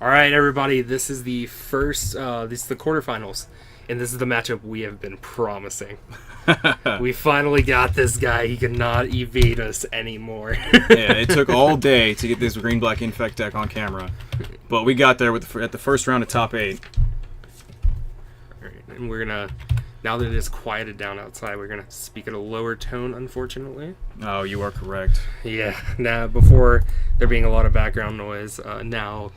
All right, everybody. This is the first. This is the quarterfinals, and this is the matchup we have been promising. We finally got this guy. He cannot evade us anymore. Yeah, it took all day to get this green-black Infect deck on camera, but we got there with at the first round of top 8. All right, and we're gonna. Now that it is quieted down outside, we're gonna speak at a lower tone. Unfortunately. Oh, you are correct. Yeah. Now, before there being a lot of background noise, now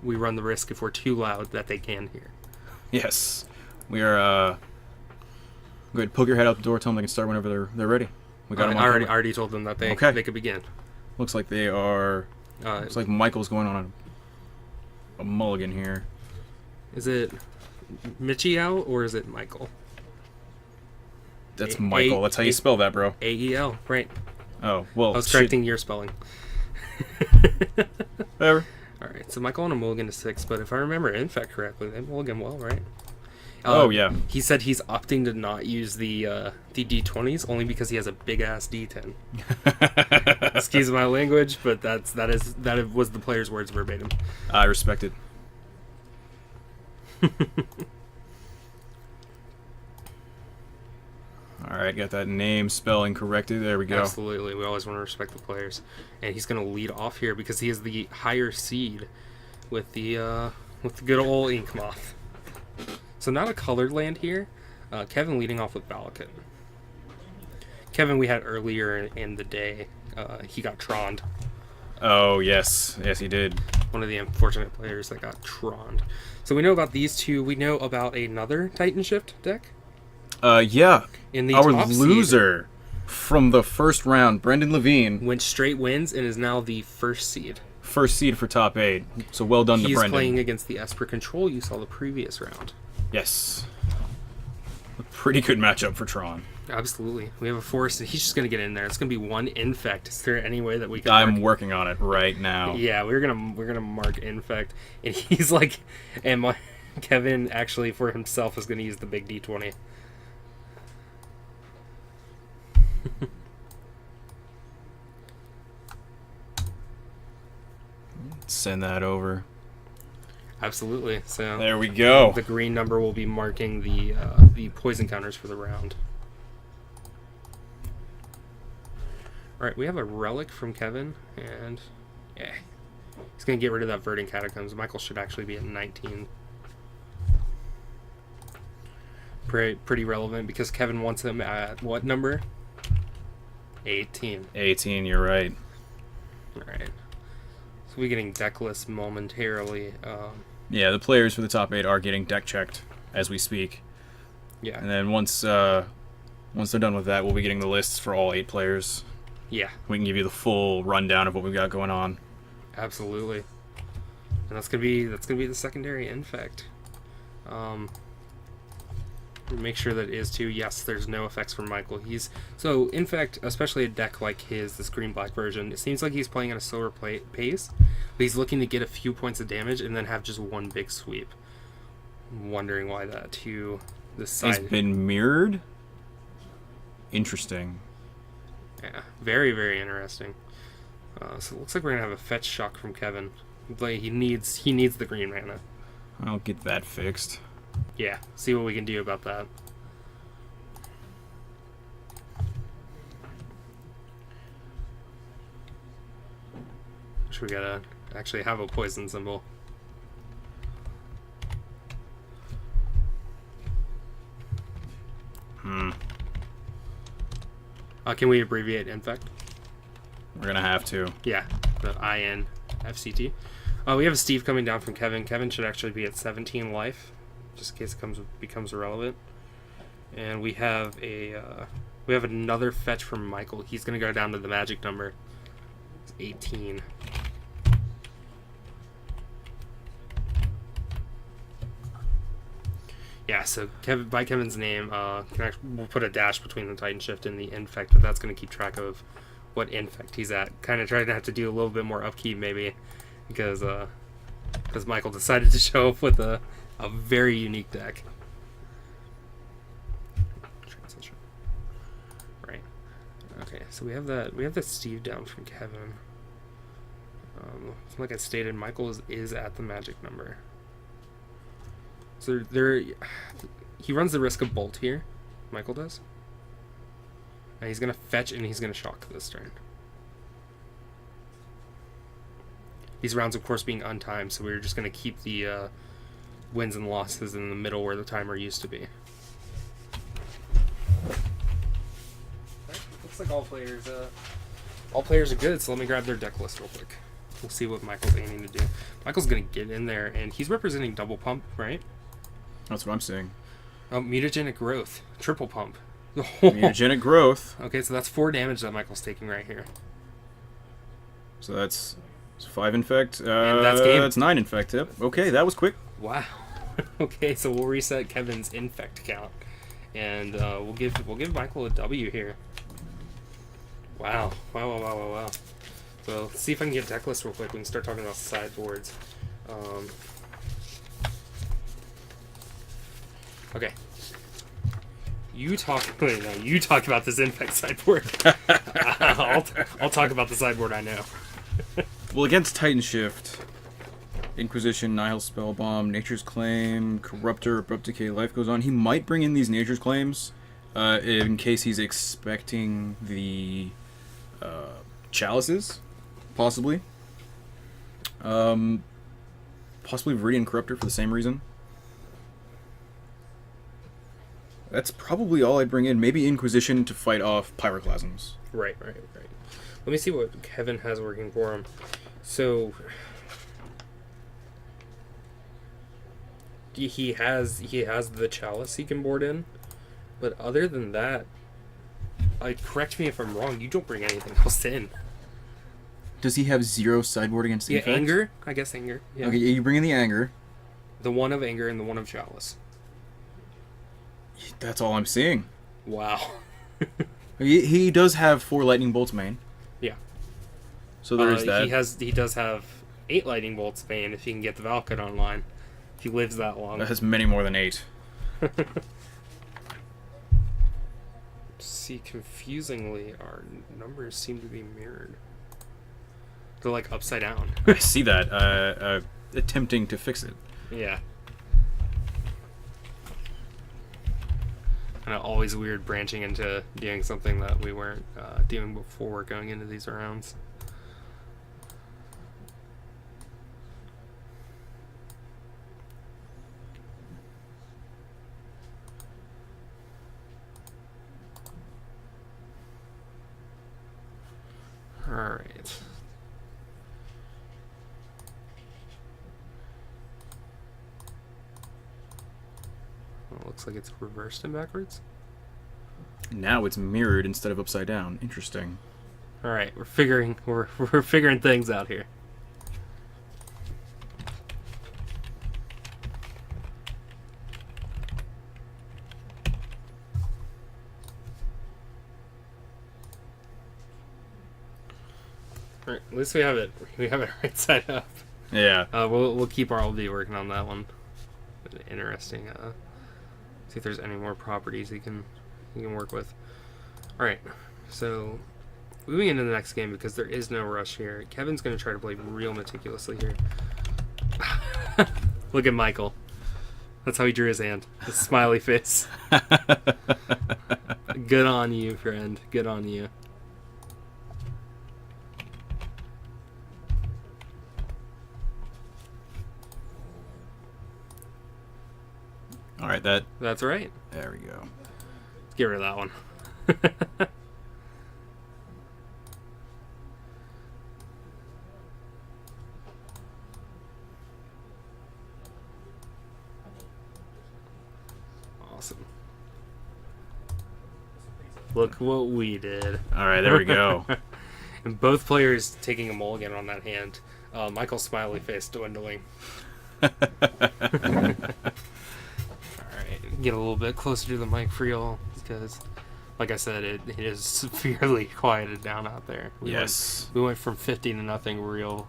we run the risk if we're too loud that they can hear. Yes, we are. Go ahead, poke your head out the door. Tell them they can start whenever they're ready. We got them. I already told them that they could begin. Looks like they are. Looks like Michael's going on a mulligan here. Is it Michiel or is it Michael? That's Michael. That's how you spell that, bro. A-E-L, right. Oh, well. I was correcting your spelling. Whatever. Alright, so Michael on a mulligan to 6, but if I remember Infect correctly, they mulligan well, right? Oh, yeah. He said he's opting to not use the D20s only because he has a big-ass D10. Excuse my language, but that was the player's words verbatim. I respect it. Alright, got that name spelling corrected. There we go. Absolutely. We always want to respect the players. And he's going to lead off here because he is the higher seed with the good old Ink Moth. So not a colored land here. Kevin leading off with Balakin. Kevin we had earlier in the day. He got Troned. Oh, yes. Yes, he did. One of the unfortunate players that got Troned. So we know about these two. We know about another Titan Shift deck. Yeah. In the Our top loser from the first round, Brendan Levine, went straight wins and is now the first seed. First seed for top 8. So well done to Brendan. He's playing against the Esper Control you saw the previous round. Yes. A pretty good matchup for Tron. Absolutely. We have a force. He's just going to get in there. It's going to be one Infect. Is there any way that we can I'm working on it right now. Yeah, we're gonna mark Infect. And he's like, and Kevin actually for himself is going to use the big D20. Send that over. Absolutely. So there we go. The green number will be marking the poison counters for the round. All right, we have a relic from Kevin, and yeah, he's gonna get rid of that Verdant Catacombs. Michael should actually be at 19. Pretty relevant because Kevin wants him at what number? 18. 18. You're right. All right. So we're getting deck list momentarily. Yeah, the players for the top 8 are getting deck checked as we speak. Yeah. And then once they're done with that, we'll be getting the lists for all 8 players. Yeah. We can give you the full rundown of what we've got going on. Absolutely. And that's gonna be the secondary Infect. Make sure that it is too. Yes, there's no effects from Michael. So Infect, especially a deck like this green-black version, it seems like he's playing at a slower pace, but he's looking to get a few points of damage and then have just one big sweep. I'm wondering why that to the side. He's been mirrored? Interesting. Yeah, very, very interesting. So it looks like we're gonna have a fetch shock from Kevin. Like he needs the green mana. I'll get that fixed. Yeah, see what we can do about that. Wish we gotta actually have a poison symbol. Can we abbreviate Infect? We're gonna have to. Yeah, the INFCT. We have a Steve coming down from Kevin. Kevin should actually be at 17 life, just in case it becomes irrelevant. And we have another fetch from Michael. He's gonna go down to the magic number. It's 18. Yeah, so by Kevin's name, we'll put a dash between the Titan Shift and the Infect, but that's going to keep track of what Infect he's at. Kind of trying to have to do a little bit more upkeep, maybe, because Michael decided to show up with a very unique deck. Transition. Right. Okay, so we have that Steve down from Kevin. Like I stated, Michael is at the magic number. So there, he runs the risk of bolt here. Michael does. And he's gonna fetch and he's gonna shock this turn. These rounds, of course, being untimed, so we're just gonna keep the wins and losses in the middle where the timer used to be. Looks like all players are good. So let me grab their deck list real quick. We'll see what Michael's aiming to do. Michael's gonna get in there, and he's representing double pump, right? That's what I'm seeing. Oh, mutagenic growth, triple pump. Mutagenic growth. Okay, so that's 4 damage that Michael's taking right here. So that's 5 infect. And that's game. That's 9 infect. Yep. Okay, that was quick. Wow. Okay, so we'll reset Kevin's infect count, and we'll give Michael a W here. Wow. Wow. So let's see if I can get deck list real quick. We can start talking about sideboards. Okay. You talk about this infect sideboard. I'll talk about the sideboard I know. Well, against Titan Shift, Inquisition, Nihil Spellbomb, Nature's Claim, Corruptor, Abrupt Decay, Life Goes On. He might bring in these Nature's Claims in case he's expecting the Chalices, possibly. Possibly Viridian Corruptor for the same reason. That's probably all I'd bring in. Maybe Inquisition to fight off Pyroclasms. Right. Let me see what Kevin has working for him. So he has the Chalice he can board in, but other than that, correct me if I'm wrong, you don't bring anything else in. Does he have 0 sideboard against Infect? Yeah, Anger. I guess Anger. Yeah. Okay, you bring in the Anger. The one of Anger and the one of Chalice. That's all I'm seeing. Wow. He does have 4 Lightning Bolts main. Yeah. So there is that. He does have 8 Lightning Bolts main if he can get the Valkut online. If he lives that long. That has many more than 8. See, confusingly, our numbers seem to be mirrored. They're like upside down. I see that. Attempting to fix it. Yeah. And always weird branching into doing something that we weren't doing before going into these rounds. Alright. Well, it looks like it's reversed and backwards. Now it's mirrored instead of upside down. Interesting. Alright, we're figuring things out here. Alright, at least we have it right side up. Yeah. We'll keep RLD working on that one. Interesting. See if there's any more properties he can work with. Alright, so moving into the next game, because there is no rush here. Kevin's going to try to play real meticulously here. Look at Michael. That's how he drew his hand. The smiley face. Good on you, friend. Good on you. Alright, that's right. there we go. Let's get rid of that one. Awesome. Look what we did. Alright, there we go. And both players taking a mulligan on that hand. Michael's smiley face dwindling. Get a little bit closer to the mic for y'all, because, like I said, it is severely quieted down out there. We went from 50 to nothing real.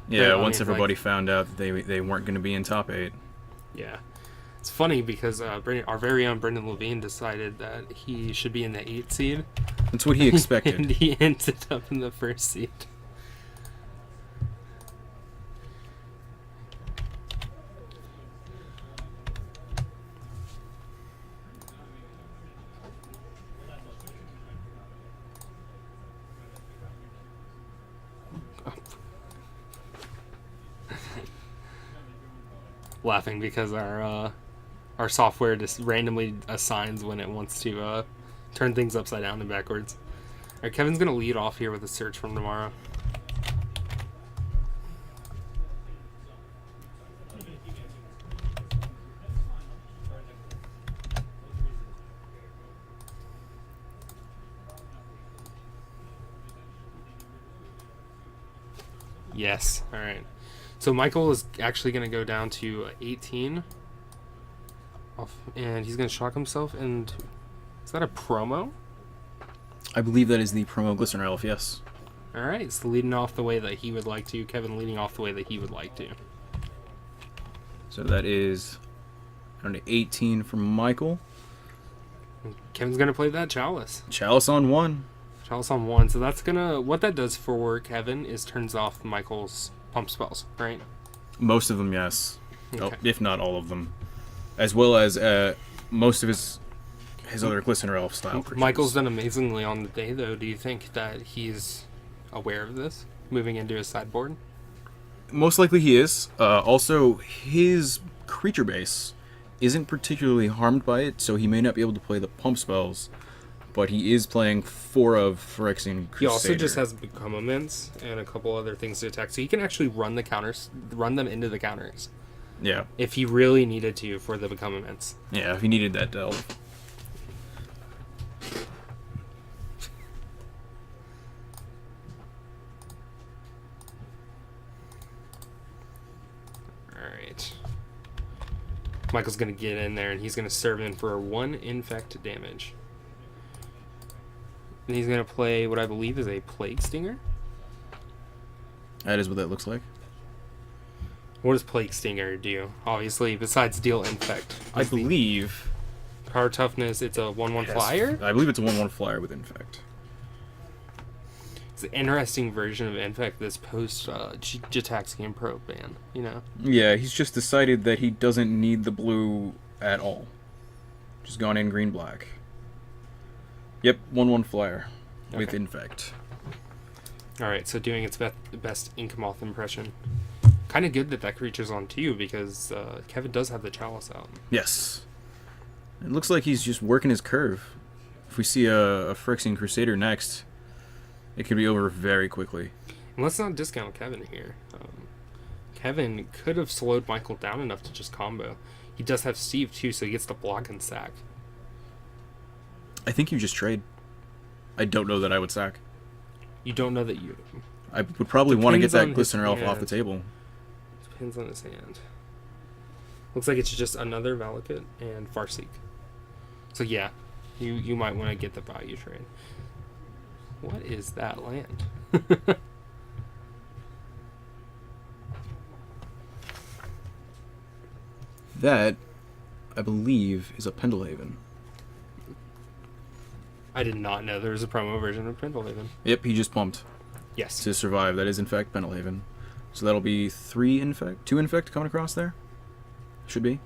Yeah, once everybody found out that they weren't going to be in top 8. Yeah. It's funny because our very own Brendan Levine decided that he should be in the 8 seed. That's what he expected. And he ended up in the 1st seed. laughing because our software just randomly assigns when it wants to turn things upside down and backwards. All right, Kevin's gonna lead off here with a search from tomorrow. Yes. All right. So Michael is actually going to go down to 18. And he's going to shock himself. And is that a promo? I believe that is the promo Glycerin Elf, yes. All right. So leading off the way that he would like to. Kevin leading off the way that he would like to. So that is down to 18 from Michael. Kevin's going to play that Chalice. Chalice on 1. Chalice on 1. So that's going to... What that does for Kevin is turns off Michael's pump spells, right? Most of them, yes. Okay. Oh, if not all of them. As well as most of his other Glistener Elf style creatures. Michael's done amazingly on the day, though. Do you think that he's aware of this, moving into his sideboard? Most likely he is. Also, his creature base isn't particularly harmed by it, so he may not be able to play the pump spells, but he is playing 4 of Phyrexian Crusader. He also just has Become Immense and a couple other things to attack, so he can actually run the counters, run them into the counters. Yeah. If he really needed to for the Become Immense. Yeah, if he needed that delve. Alright. Michael's going to get in there, and he's going to serve in for 1 infect damage. And he's going to play what I believe is a Plague Stinger. That is what that looks like. What does Plague Stinger do? Obviously, besides deal infect. I believe... Power toughness, it's a 1/1 flyer? I believe it's a 1/1 flyer with Infect. It's an interesting version of Infect this post Jataxian Probe ban, you know? Yeah, he's just decided that he doesn't need the blue at all. Just gone in green-black. Yep, 1/1 flyer with Okay. Infect. Alright, so doing its best Inkmoth impression. Kind of good that that creature's on 2 because Kevin does have the Chalice out. Yes. It looks like he's just working his curve. If we see a Phyrexian Crusader next, it could be over very quickly. And let's not discount Kevin here. Kevin could have slowed Michael down enough to just combo. He does have Steve too, so he gets to block and sack. I think you just trade. I don't know that I would sack. You don't know that you... I would probably want to get Depends that on his Glistener Elf off the hand. table. Depends on his hand. Looks like it's just another Valakut and Farseek. So yeah, you might want to get the value trade. What is that land? That, I believe, is a Pendelhaven. I did not know there was a promo version of Pendelhaven. Yep, he just pumped Yes. to survive. That is, in fact, Pendelhaven. So that'll be 3 Infect, 2 Infect coming across there? Should be.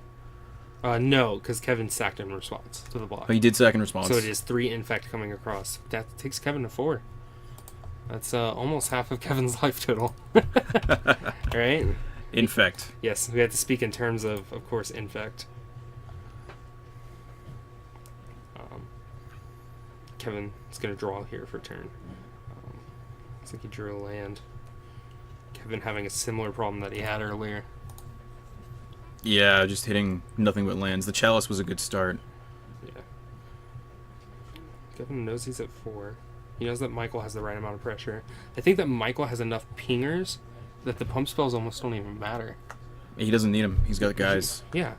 No, because Kevin sacked in response to the block. Oh, he did sack in response. So it is 3 Infect coming across. That takes Kevin to 4. That's almost half of Kevin's life total. Alright? Infect. Yes, we have to speak in terms of course, Infect. Kevin is going to draw here for turn. Looks like he drew a land. Kevin having a similar problem that he had earlier. Yeah, just hitting nothing but lands. The Chalice was a good start. Yeah. Kevin knows he's at 4. He knows that Michael has the right amount of pressure. I think that Michael has enough pingers that the pump spells almost don't even matter. He doesn't need them. He's got guys. Yeah.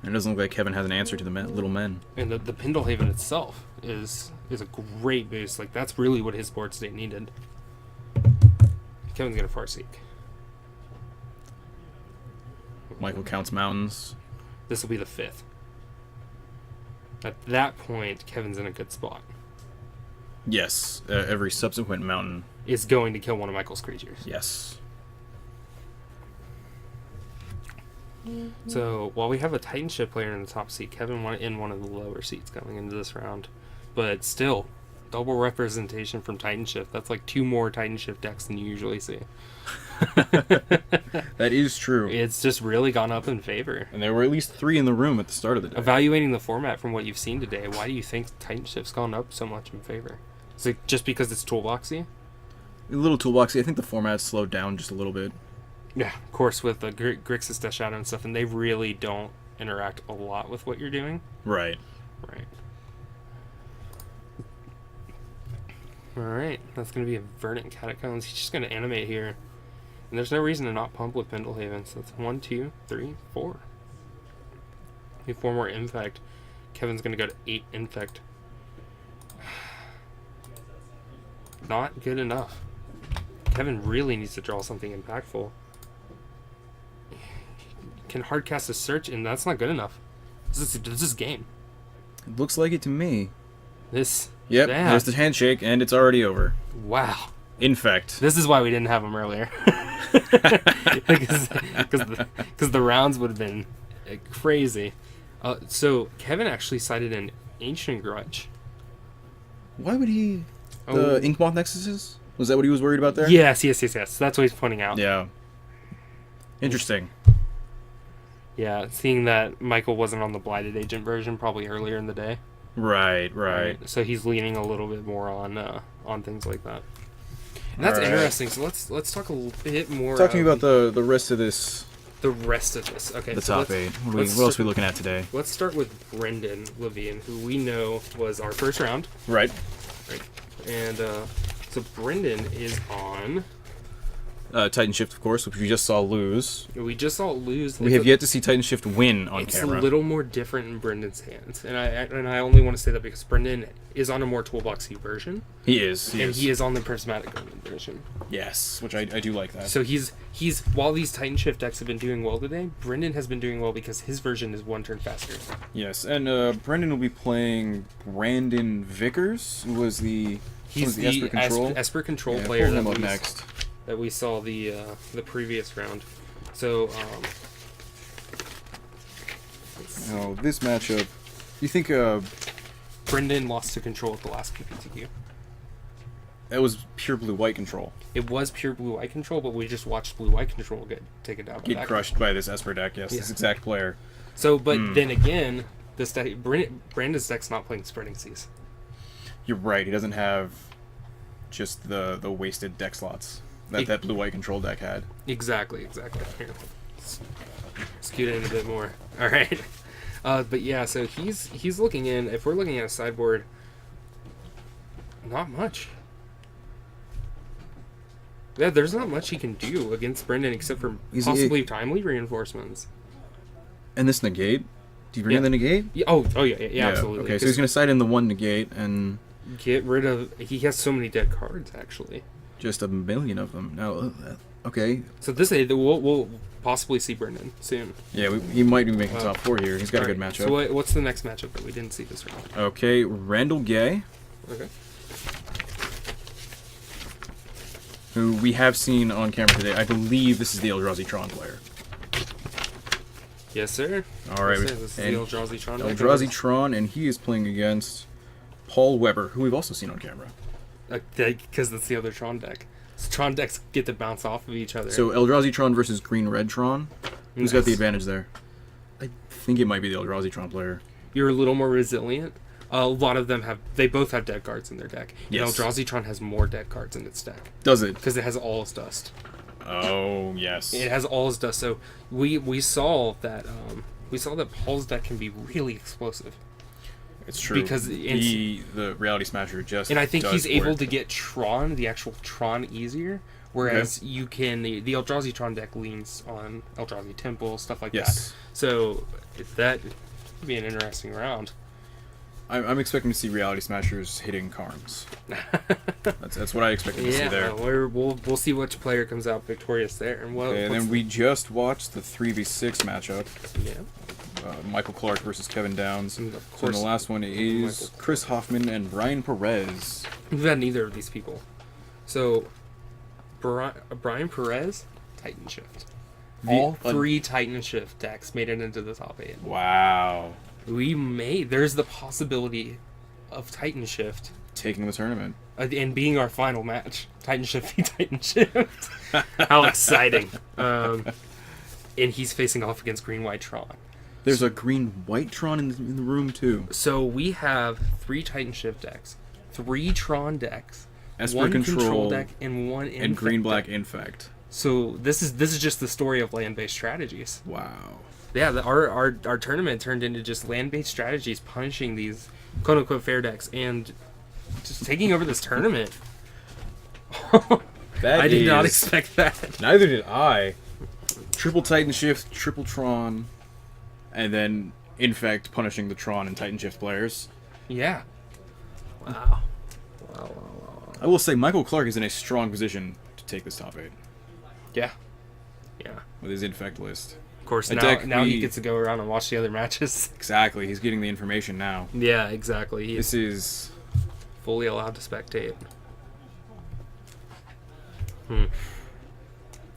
And it doesn't look like Kevin has an answer to the little men. And the Pendelhaven itself is a great boost. Like, that's really what his board state needed. Kevin's going to Farseek. Michael counts mountains. This will be the 5th. At that point, Kevin's in a good spot. Yes, every subsequent mountain. Is going to kill one of Michael's creatures. Yes. So, while we have a Titanship player in the top seat, Kevin in one of the lower seats coming into this round. But still, double representation from Titan Shift. That's like 2 more Titan Shift decks than you usually see. That is true. It's just really gone up in favor. And there were at least 3 in the room at the start of the day. Evaluating the format from what you've seen today, why do you think Titan Shift's gone up so much in favor? Is it just because it's toolboxy? A little toolboxy. I think the format's slowed down just a little bit. Yeah, of course, with the Grixis Death Shadow and stuff, and they really don't interact a lot with what you're doing. Right. Right. Alright, that's going to be a Verdant Catacombs. He's just going to animate here. And there's no reason to not pump with Pendlehaven. So that's 1, 2, 3, 4. We have 4 more Infect. Kevin's going to go to 8 Infect. Not good enough. Kevin really needs to draw something impactful. Can hardcast a search, and that's not good enough. This is game. It looks like it to me. This. Yep, Yeah. there's the handshake, and it's already over. Wow. Infect. This is why we didn't have him earlier. Because the rounds would have been crazy. So Kevin actually cited an Ancient Grudge. Why would he... The Inkmoth Nexuses? Was that what he was worried about there? Yes. That's what he's pointing out. Yeah. Interesting. Yeah, seeing that Michael wasn't on the Blighted Agent version probably earlier in the day. Right. So he's leaning a little bit more on things like that. And that's interesting. So let's talk a bit more. Talk to me about the rest of this. The rest of this. Okay. The so top 8. What else are we looking at today? Let's start with Brendan Levine, who we know was our first round. Right. And so Brendan is on... Titan Shift, of course, which we just saw lose. We just saw it lose. We have yet to see Titan Shift win on camera. It's a little more different in Brendan's hands. And I only want to say that because Brendan is on a more toolboxy version. He is. He is on the prismatic version. Yes, which I do like that. So he's while these Titan Shift decks have been doing well today, Brendan has been doing well because his version is 1 turn faster. Yes, and Brendan will be playing Brandon Vickers, who was the Esper Control. Esper Control player that next. That we saw the previous round. So this matchup, you think Brendan lost to Control at the last PPTQ. That was pure blue-white Control. It was pure blue-white Control, but we just watched blue-white Control get taken down. Get crushed by this Esper deck, yes, this exact player. So, but then again, this deck, Brandon's deck's not playing Spreading Seas. You're right, he doesn't have just the wasted deck slots that blue-white Control deck had. Exactly. Here, scoot in a bit more. All right. But yeah, so he's looking in. If we're looking at a sideboard, not much. Yeah, there's not much he can do against Brendan except for possibly timely reinforcements. And this negate? Do you bring in the negate? Yeah, yeah, absolutely. Okay, so he's going to side in the 1 negate and... Get rid of... He has so many dead cards, actually. Just a million of them. Now, okay. So this we'll possibly see Brendan soon. Yeah, he might be making top 4 here. He's got a good matchup. So what's the next matchup that we didn't see this round? Okay, Randall Gay. Okay. Who we have seen on camera today. I believe this is the Eldrazi Tron player. Yes, sir. All right. This is the Eldrazi Tron. Eldrazi Tron, and he is playing against Paul Weber, who we've also seen on camera. Because that's the other Tron deck. So Tron decks get to bounce off of each other. So Eldrazi Tron versus Green-Red Tron. Who's got the advantage there? I think it might be the Eldrazi Tron player. You're a little more resilient. A lot of them they both have dead cards in their deck. Yes. Eldrazi Tron has more dead cards in its deck. Does it? Because it has All's Dust. Oh, yes. It has All's Dust. So we saw that Paul's deck can be really explosive. It's true. Because the Reality Smasher just and I think he's work. able to get Tron, the actual Tron, easier. Whereas you can the Eldrazi Tron deck leans on Eldrazi Temple, stuff like that. So that would be an interesting round. I'm expecting to see Reality Smashers hitting Karms. That's what I expected to see there. We'll see which player comes out victorious there. And then we just watched the 3v6 matchup. Yeah. Michael Clark versus Kevin Downs. And the last one is Chris Hoffman and Brian Perez. We've had neither of these people. So Brian Perez, Titan Shift. All 3 Titan Shift decks made it into the top 8. Wow. There's the possibility of Titan Shift. Taking the tournament. And being our final match. Titan Shift v Titan Shift. How exciting. And he's facing off against Green White Tron. There's a green-white Tron in the room, too. So we have 3 Titan Shift decks, 3 Tron decks, Esper 1 Control deck, and 1 Infect and green-black deck. Infect. So this is just the story of land-based strategies. Wow. Yeah, our tournament turned into just land-based strategies punishing these quote-unquote fair decks and just taking over this tournament. I did not expect that. Neither did I. Triple Titan Shift, triple Tron, and then Infect punishing the Tron and Titan Shift players. Yeah. Wow. I will say Michael Clark is in a strong position to take this top 8 Yeah. Yeah. with his Infect list. Of course, A now deck he we- gets to go around and watch the other matches. Exactly, he's getting the information now. Yeah, exactly. He's This is... fully allowed to spectate.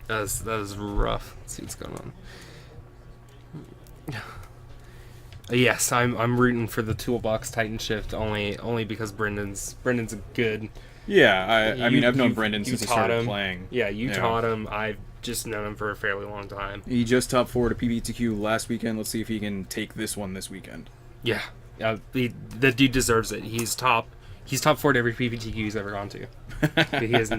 That was rough. Let's see what's going on. Yes, I'm rooting for the Toolbox Titan Shift only because Brendan's a good. Yeah, I mean, I've known you- Brendan you since he taught started him. playing. Yeah, you taught him. I've just known him for a fairly long time. He just top 4 to PPTQ last weekend. Let's see if he can take this one this weekend. Yeah, the dude deserves it. He's top 4 to every PPTQ he's ever gone to. He has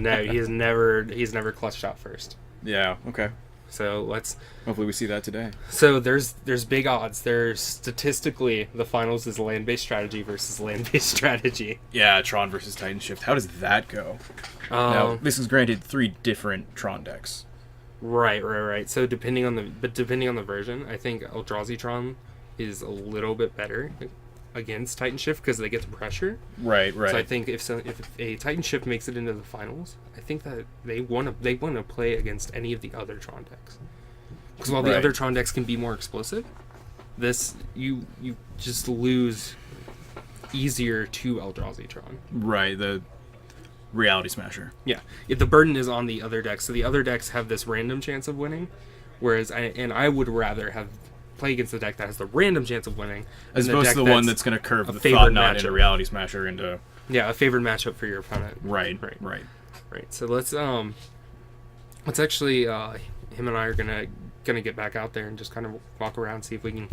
never clutched out first. Yeah, okay. So let's. Hopefully we see that today. So there's big odds. There's statistically the finals is land-based strategy versus land-based strategy. Yeah, Tron versus Titan Shift. How does that go? Now, this is granted 3 different Tron decks. Right. So depending on the version, I think Eldrazi Tron is a little bit better against Titan Shift because they get the pressure. Right. So I think if a Titan Shift makes it into the finals, I think that they want to play against any of the other Tron decks. Because while the other Tron decks can be more explosive, this you just lose easier to Eldrazi Tron. Right, the Reality Smasher. Yeah, if the burden is on the other decks, so the other decks have this random chance of winning, whereas I would rather play against the deck that has the random chance of winning, As than opposed to the one that's going to curve the Thought Knot into Reality Smasher into... Yeah, a favored matchup for your opponent. Right. So let's actually him and I are gonna get back out there and just kind of walk around, see if we can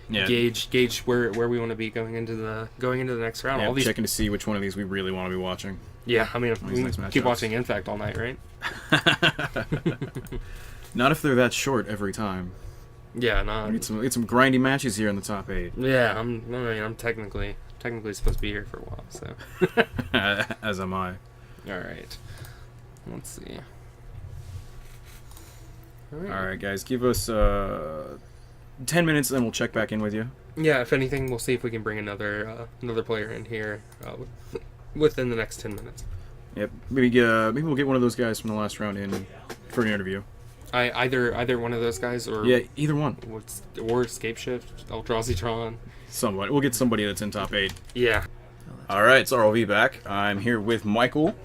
gauge where we want to be going into the next round. Yeah, All these, checking to see which one of these we really want to be watching. yeah, I mean, we next can keep matchups. watching Infect all night, right? Not if they're that short every time. Yeah, no. Get some grindy matches here in the top 8. Yeah, I'm technically supposed to be here for a while, so. As am I. All right. Let's see. All right, guys, give us 10 minutes, then we'll check back in with you. Yeah, if anything, we'll see if we can bring another player in here within the next 10 minutes. Yep. Maybe we'll get one of those guys from the last round in for an interview. Either one of those guys, or Yeah, either one. or Escape Shift, Eldrazi Tron. Somewhat. We'll get somebody that's in top 8. Yeah. All right, it's ROV back. I'm here with Michael.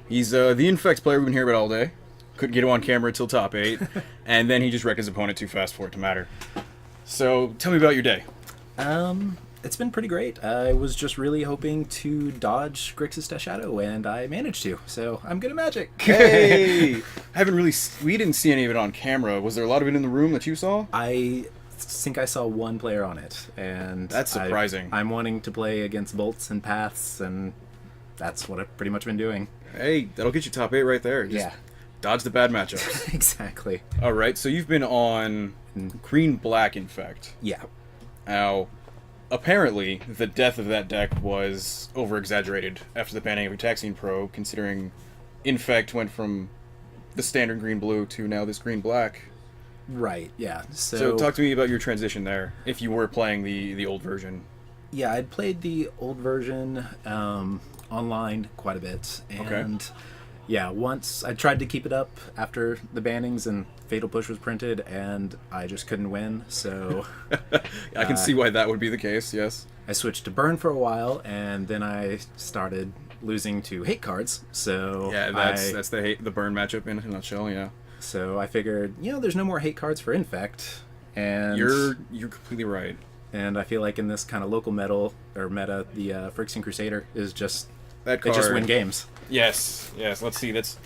He's the Infect player we've been hearing about all day. Couldn't get him on camera till top 8, and then he just wrecked his opponent too fast for it to matter. So, tell me about your day. It's been pretty great. I was just really hoping to dodge Grixis Death Shadow, and I managed to. So I'm good at Magic. Hey, we didn't see any of it on camera. Was there a lot of it in the room that you saw? I think I saw one player on it, and That's surprising. I'm wanting to play against bolts and paths, and that's what I've pretty much been doing. Hey, that'll get you top 8 right there. Just Yeah. dodge the bad matchups. Exactly. All right, so you've been on green-black Infect. Yeah. Now, apparently, the death of that deck was over-exaggerated after the banning of Taxine Pro, considering Infect went from the standard green-blue to now this green-black. Right. Yeah. So talk to me about your transition there, if you were playing the old version. Yeah, I'd played the old version online quite a bit, and yeah, once I tried to keep it up after the bannings and Fatal Push was printed, and I just couldn't win, so I can see why that would be the case, yes. I switched to Burn for a while, and then I started losing to hate cards, so Yeah, that's the burn matchup in a nutshell, yeah. So I figured, there's no more hate cards for Infect, and You're completely right. And I feel like in this kind of local meta, the Phyrexian Crusader is just That they card. just win games. Yes. Let's see. That's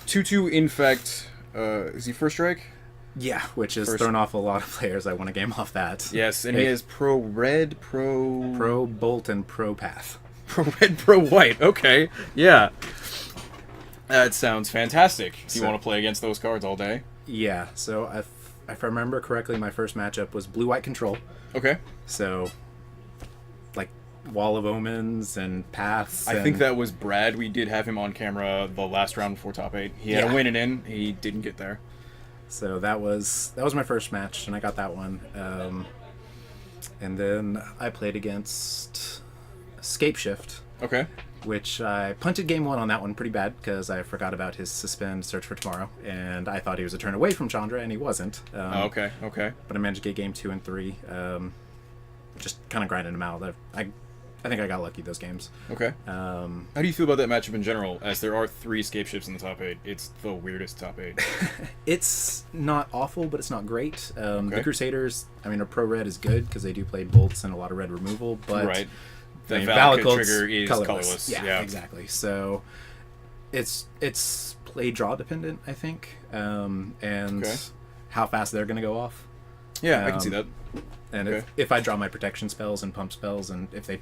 2/2 Infect. Is he first strike? Yeah, which has First- thrown off a lot of players. I want a game off that. Yes, and he has Pro Red, Pro Bolt and Pro Path. Pro Red, Pro White. Okay, yeah. That sounds fantastic. Do you So- want to play against those cards all day? Yeah, so if I remember correctly, my first matchup was Blue-White Control. Okay. So, like, Wall of Omens and Paths. I think that was Brad. We did have him on camera the last round before top 8. He had Yeah. a win it in. He didn't get there. So that was my first match, and I got that one. And then I played against Scapeshift, Okay. which I punted game 1 on that one pretty bad because I forgot about his suspend Search for Tomorrow, and I thought he was a turn away from Chandra, and he wasn't. Okay. But I managed to get game 2 and 3, just kind of grinding them out. I think I got lucky those games. Okay. How do you feel about that matchup in general? As there are 3 Scape ships in the top 8, it's the weirdest top 8. It's not awful, but it's not great. Okay. The Crusaders, I mean, a Pro Red is good because they do play bolts and a lot of red removal, but Right. The I mean, Valakut Valakut's trigger is colorless. Yeah, exactly. So it's play draw dependent, I think, and Okay. how fast they're going to go off. Yeah, I can see that. And Okay. if I draw my protection spells and pump spells, and if they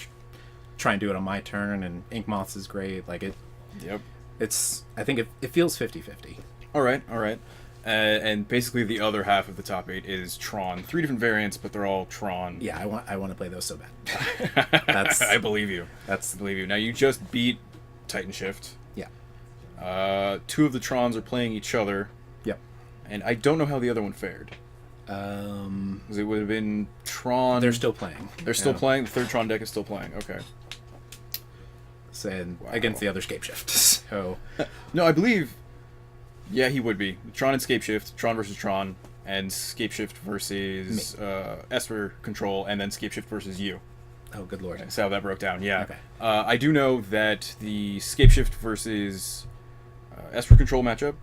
try and do it on my turn, and Ink Moths is great, like Yep. I think it feels 50-50. All right. And basically the other half of the top 8 is Tron. 3 different variants, but they're all Tron. Yeah, I want to play those so bad. That's I believe you. I believe you. Now, you just beat Titan Shift. yeah. 2 of the Trons are playing each other, Yep. and I don't know how the other one fared. 'Cause it would have been Tron. They're still playing. They're still Yeah. playing. The third Tron deck is still playing. Okay. And Wow. against the other Scapeshift. So No, I believe. Yeah, he would be. Tron and Scapeshift. Tron versus Tron. And Scapeshift versus Esper Control. And then Scapeshift versus you. oh, good lord. That's how that broke down. Yeah. Okay. I do know that the Scapeshift versus Esper Control matchup,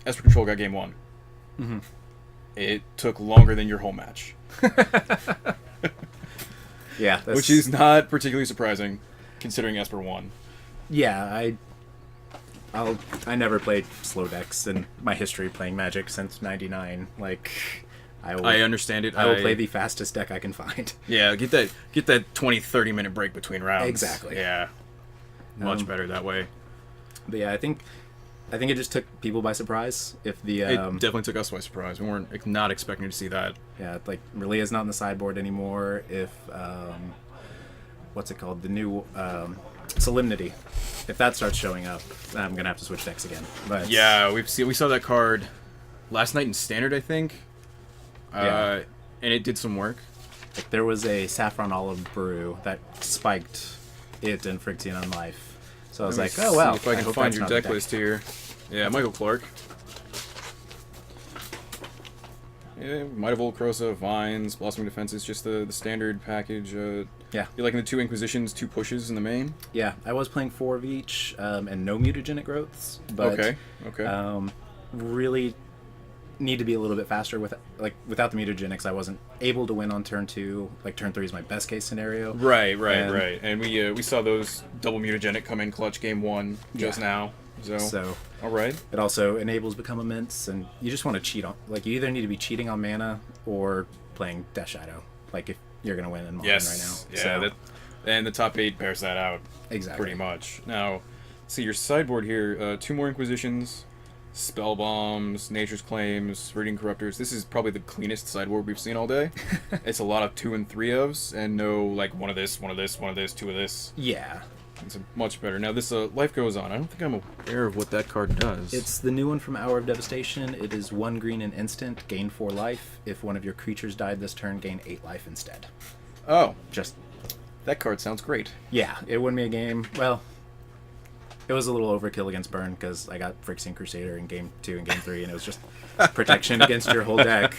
Esper Control got game 1. Mm-hmm. It took longer than your whole match. Yeah, Which is not particularly surprising, considering Esper won. yeah. I never played slow decks in my history playing Magic since '99. Like, I understand it. I will play the fastest deck I can find. Yeah, get that 20-30 minute break between rounds. Exactly. Yeah. Much better that way. But yeah, I think it just took people by surprise. If the It definitely took us by surprise. We weren't not expecting to see that. yeah, like Relia's not in the sideboard anymore. If what's it called? The new Solemnity. If that starts showing up, I'm gonna have to switch decks again. But Yeah, we saw that card last night in Standard, I think. Yeah. And it did some work. like, there was a Saffron Olive brew that spiked it and Phyrexian on life. So I was Let me like, oh wow. see if I can hope find that's your not the deck list here. Yeah, Michael Clark. Yeah, Might of Old Crosa, Vines, Blossoming Defenses, just the standard package. Yeah. You're liking the 2 Inquisitions, 2 pushes in the main? Yeah, I was playing 4 of each, and no mutagenic growths, but Okay. really need to be a little bit faster without the mutagenics. I wasn't able to win on turn 2. Like turn 3 is my best case scenario. Right. And- And we saw those double mutagenic come in clutch game 1 just Yeah. now. So All right. it also enables Become Immense, and you just want to cheat on. Like, you either need to be cheating on mana or playing Death Shadow. Like, if you're gonna win in Modern Yes. right now. Yeah. So, And the top 8 bears that out exactly. pretty much. Now, see your sideboard here. 2 more Inquisitions, Spell Bombs, Nature's Claims, Reading Corruptors. This is probably the cleanest sideboard we've seen all day. It's a lot of 2 and 3 ofs, and no like one of this, 2 of this. Yeah, It's much better. Now this Life Goes On. I don't think I'm aware of what that card does. it's the new one from Hour of Devastation. It is 1 green and instant, gain 4 life. If one of your creatures died this turn, gain 8 life instead. Oh, Just that card sounds great. yeah, it won me a game. Well, it was a little overkill against Burn because I got Phyrexian Crusader in game 2 and game 3, and it was just protection against your whole deck.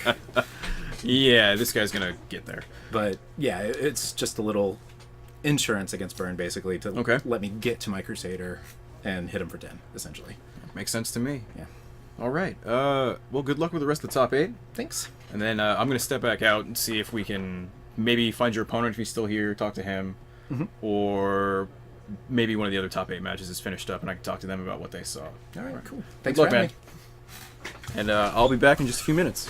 Yeah, this guy's gonna get there. But yeah, it's just a little insurance against Burn, basically, to Okay. let me get to my Crusader and hit him for 10, essentially. Makes sense to me. Yeah. All right. Well, good luck with the rest of the top 8. Thanks. And then I'm going to step back out and see if we can maybe find your opponent if he's still here, talk to him, or maybe one of the other top 8 matches is finished up, and I can talk to them about what they saw. All right, cool. Good Thanks luck, for having man. And I'll be back in just a few minutes.